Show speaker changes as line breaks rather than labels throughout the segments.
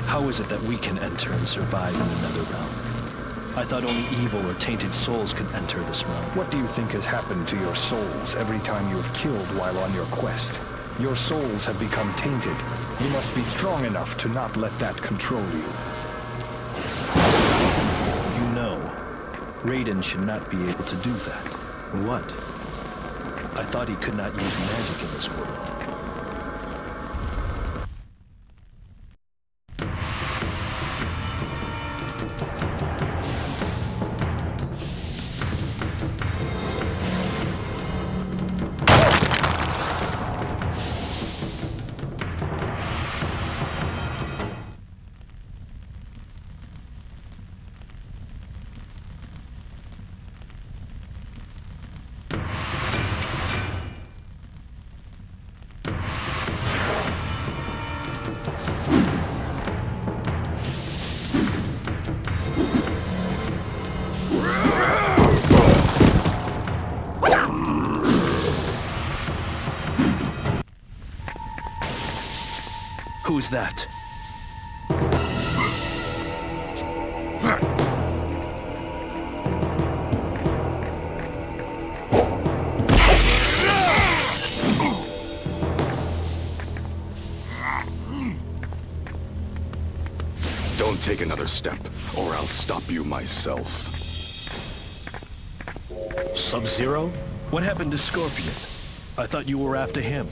How is it that we can enter and survive in another realm? I thought only evil or tainted souls could enter this realm.
What do you think has happened to your souls every time you have killed while on your quest? Your souls have become tainted. You must be strong enough to not let that control you.
You know, Raiden should not be able to do that.
What?
I thought he could not use magic in this world. Who's that?
Don't take another step, or I'll stop you myself.
Sub-Zero? What happened to Scorpion? I thought you were after him.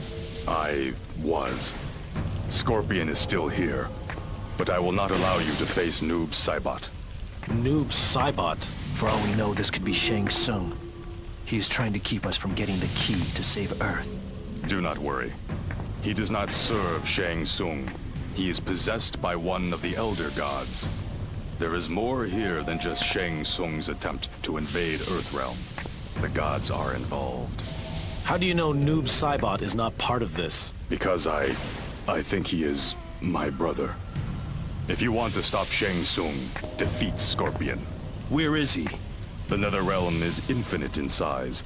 I was. Scorpion is still here, but I will not allow you to face Noob Saibot.
Noob Saibot?
For all we know, this could be Shang Tsung. He is trying to keep us from getting the key to save Earth.
Do not worry. He does not serve Shang Tsung. He is possessed by one of the Elder Gods. There is more here than just Shang Tsung's attempt to invade Earthrealm. The gods are involved.
How do you know Noob Saibot is not part of this?
Because I think he is my brother. If you want to stop Shang Tsung, defeat Scorpion.
Where is he?
The Netherrealm is infinite in size,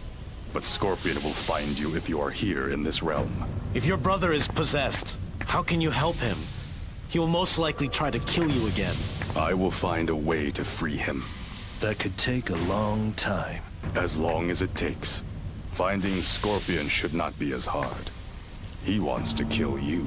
but Scorpion will find you if you are here in this realm.
If your brother is possessed, how can you help him? He will most likely try to kill you again.
I will find a way to free him.
That could take a long time.
As long as it takes. Finding Scorpion should not be as hard. He wants to kill you.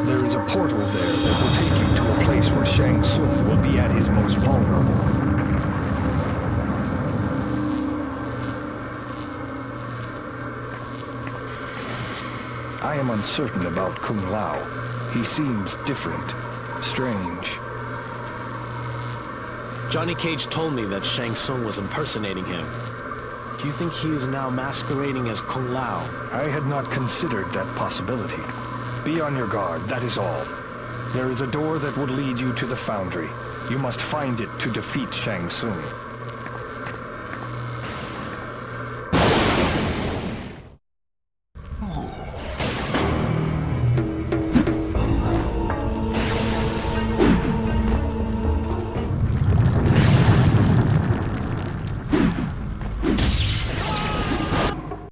There is a portal there that will take you to a place where Shang Tsung will be at his most vulnerable. I am uncertain about Kung Lao. He seems different, strange.
Johnny Cage told me that Shang Tsung was impersonating him. Do you think he is now masquerading as Kung Lao?
I had not considered that possibility. Be on your guard, that is all. There is a door that will lead you to the foundry. You must find it to defeat Shang Tsung.